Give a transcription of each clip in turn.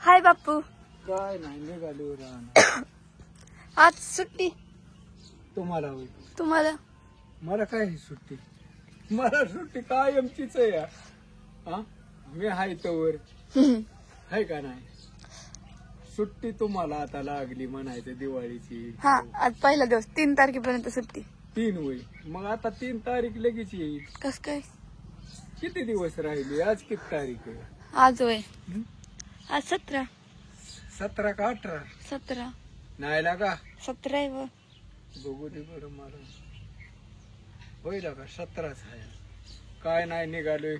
हाय बापू. काय नाही निघालो राहणार. आज सुट्टी तुम्हाला होय? तुम्हाला? मला काय ही सुट्टी? मला सुट्टी कायमचीच आहे या. हा मी हाय तोवर हाय का नाही. सुट्टी तुम्हाला आता लागली म्हणायचं दिवाळीची. हा आज पहिला दिवस 3 तारखेपर्यंत सुट्टी. 3 होय. मग आता 3 तारीख लगेच येईल. कस काय? किती दिवस राहिले? आज किती तारीख आहे? आज होय आज 17. 17 का 18? 17 नाही लागा 17 आहे व. बघू दे बरं मला. होईल का 17च आहे. काय नाही निघालोय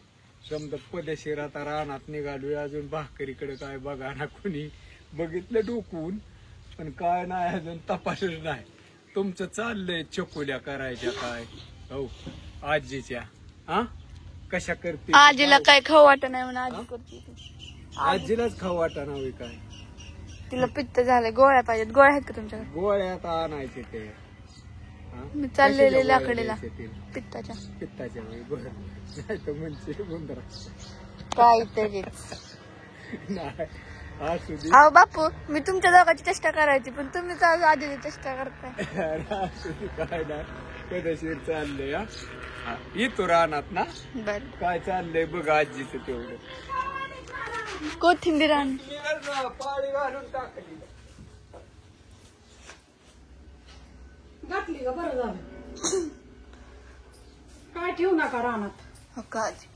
समजा पदेशीर आता रानात निघालोय. अजून भाकरीकडे काय बघा ना कोणी. बघितलं डोकून पण काय नाही अजून तपासच नाही. तुमचं चाललंय चकोल्या करायच्या काय हो आजीच्या. हा कशा करते आजीला काय खाऊ वाटत नाही म्हणून आजी करते. आजीलाच खाऊ वाटा नव्हे काय. तिला पित्त झालंय. गोळ्या पाहिजेत. गोळ्या आहेत का तुमच्याकडे? गोळ्या आता आणायचे ते. हा? मी चाललेले कशाच्या गोळ्या लाकडीला द्यायच्या तिला? पित्ताच्या. पित्ताच्या वेळी बरं नाही तर म्हणजे मुंदरा काहीतरीच. नाही असू दे. अहो बापू मी तुमच्या दोघांची चेष्टा करायची पण तुम्हीच आज आजीची चेष्टा करताय. असू दे काय नाही पदशीर चाललंय. हा येतो रानात ना. बर काय चाललंय बघ आजीचं तेवढं. कोथिंबीर आण. पाणी घालून टाकली. घातली का बरं झालं. काय ठेवू नका रानात. हो का आजी?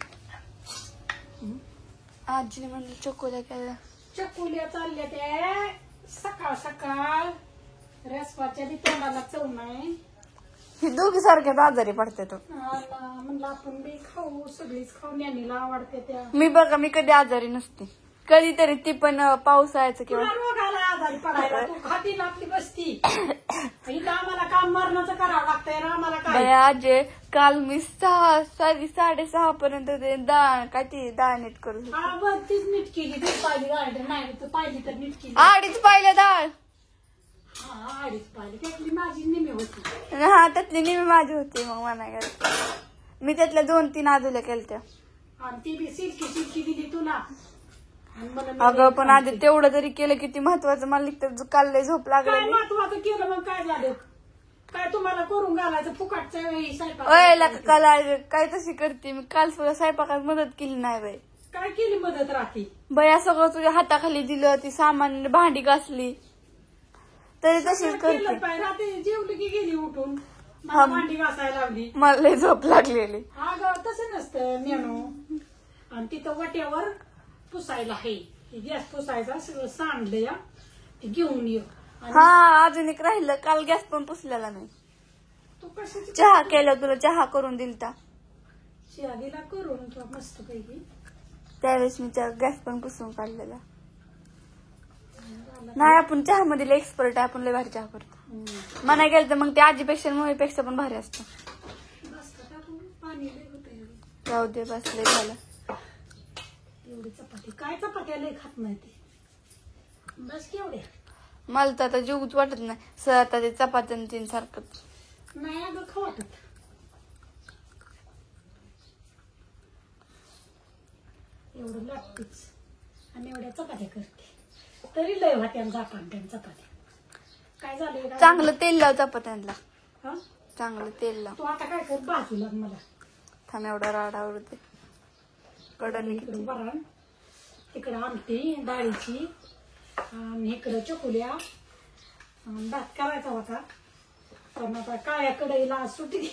आजीने म्हणलं चकोल्या केल्या. चकुल्या चालल्या ते सकाळ सकाळ. रेसपाच्या बी तोंडाला चव नाही. ही दोघी सारख्याच आजारी पडते तो. म्हणलं आपण बी खाऊ. सगळीच खाऊ. ज्ञानीला आवडते त्या. मी बघा मी कधी आजारी नसते. कधीतरी ती पण पावसाळ्याचं किंवा तुला रोगाला आजारी पडायला तू खाती ना आपली बसती. इथं आम्हाला काम मरणाचं करावं लागतंय ना आम्हाला काय. बया आजे काल मी 6:30 पर्यंत ते काय ती डाळ नीट करू शकते. हा बरं तीच नीट केली. ती पाहिली गाडी नाही तर पाहिली तर नीट केली. 2:30 पाहिलं डाळ. हा अडीच पाहिली. त्यातली माझी निमी होती. हा त्यातली नेहमी माझी होती. मग मला मी त्यातल्या 2-3 आजूल्या केलत्या. आणि ती बी सिल्की दिली तुला. अगं पण आधी तेवढं जरी केलं किती महत्वाचं. मला लिखत काल लय झोप काय लागली. महत्वाचं केलं मग काय झालं. काय तुम्हाला करून घालायचं फुकटच्या वेळी स्वयंपाक. काल काय तशी करते मी. काल सुद्धा स्वयंपाकात मदत केली नाही बाई. काय केली मदत राखी. बया सगळं तुझ्या हाताखाली दिलं. ती सामान भांडी घासली तरी तशीच करते. रात्री जेवली की गेली उठून. मला भांडी घासायला लावली. मला लय झोप लागलेली. अगं तसं नसतं मेनू. आणि तिथं वट्यावर पुसायला आहे. गॅस पुसायचा सगळं सांडलं या. ते घेऊन ये. हा अजून एक राहिलं. काल गॅस पण पुसलेला नाही. तू कशाची चहा केला तुला चहा करून दिलता शिया दिला करून तुला मस्त पैकी. त्यावेळेस मी गॅस पण पुसून काढलेला. नाही आपण चहा मध्ये एक्सपर्ट आहे. आपण लय भारी चहा करतो. मनाय गेलं तर मग ते आजीपेक्षा मम्मीपेक्षा पण भारी असतं. पाणी लय होतं. जाऊ दे बस लय झालं. एवढी चपाती काय चपात्या लय खात नाही ती. बस केवढ्या. मला तर आता जीवच वाटत नाही. आता ते चपात्या 3 सारखंच. नाही अगं खाऊ वाटत. एवढं लागतेच. आणि एवढ्या चपात्या करते तरी लय वाट्या जापान त्या चपात्या. काय झालं चांगलं तेल लाव चपात्यांना. हा चांगलं तेल लाव. तू आता काय कर बाजूला मला. थांब एवढा राड आवडते. कडन इकडं वरण इकडं आमटी डाळीची आणि इकडं चकुल्या. भात करायचा होता पण आता काळ्या कढईला सुटी.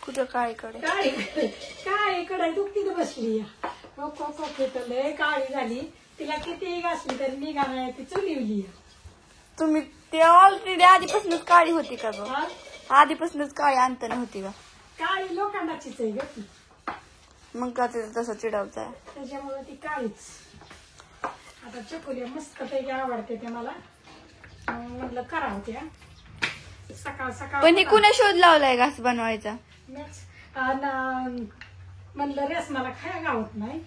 कुठं काळीकडे काळी कढई दुखतीच बसली. लय काळी झाली. तिला किती घासली तरी निघाला ती चुलिवली. तुम्ही ते ऑलरेडी आधीपासूनच काळी होती का ग? आधीपासूनच काळी अंतन होती का? काळी लोखंडाचीच आहे ग ती. मग का ते तसं चिडवताय. त्याच्यामुळे ती काळीच. आता चकुल्या मस्त पैकी आवडते ते मला. म्हटलं करावं त्या सकाळ सकाळ. पण कुणा शोध लावलाय घास बनवायचा? म्हणलं रेसमाला खाया गावत नाही.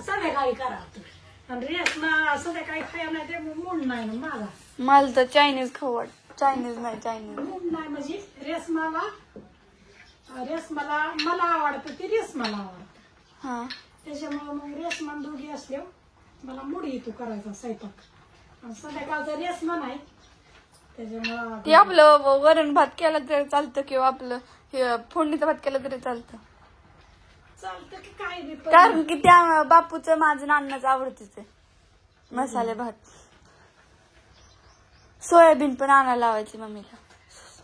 संध्याकाळी करावं. आणि रेसमा संध्याकाळी खाया नाही ते मूड नाही ना माझा. मला तर चायनीज खाऊ वाट. चायनीज नाही चायनीज मूड नाही म्हणजे रेसमाला मला आवडतं ती रेसमाला आवडतं. हा त्याच्यामुळे मग रेसमान दोघी असल्यावर मला मुडी तू करायचा स्वयंपाक आणि संध्याकाळचा रेस नाही त्याच्यामुळं ते आपलं वरण भात केलं तरी चालतं किंवा आपलं हे फोडणीचा भात केला तरी चालतं. चालतं की काय बी पण कारण की त्या बापूचं माझं नानाचं आवडतीच आहे मसाले भात. सोयाबीन पण आणायला लावायची मम्मीला.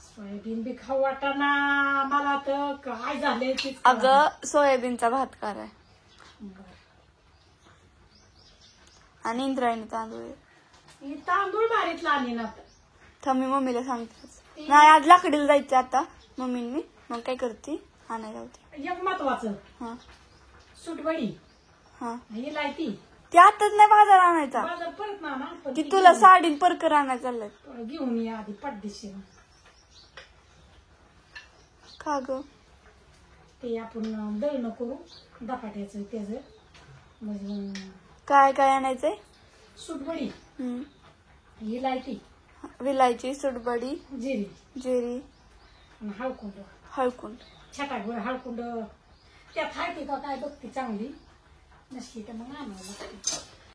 सोयाबीन बी खाऊ वाटाना मला तर काय झालंय तीच कळना. अगं सोयाबीनचा भात कराय बरं. आणि इंद्रायणी तांदूळ आहे. ही तांदूळ बारीतला आणि ना थांब मी मम्मीला सांगते. नाही आज लाकडीला जायचं आता मम्मीने. मग काय करते आणायला होती. एक महत्वाचं हा सुटबडी हा ही लायती ते आताच नाही बाजार आणायचा. बाजार परत ना पण ती तुला साडी परकर आणायला चाललंय. घेऊन ये आधी पडदेशीर का ग ते आपण दळणं करू दपाट्याचं त्याच म्हणजे काय काय आणायचंय. सुटबडी हम्म. ही लायती विलायची सुटबडी जिरी जिरी आणि हळकुंड हळकुंड छटाक हळकुंड त्यात हायती का काय बघते चांगली नसली तर मग आणावं लागते.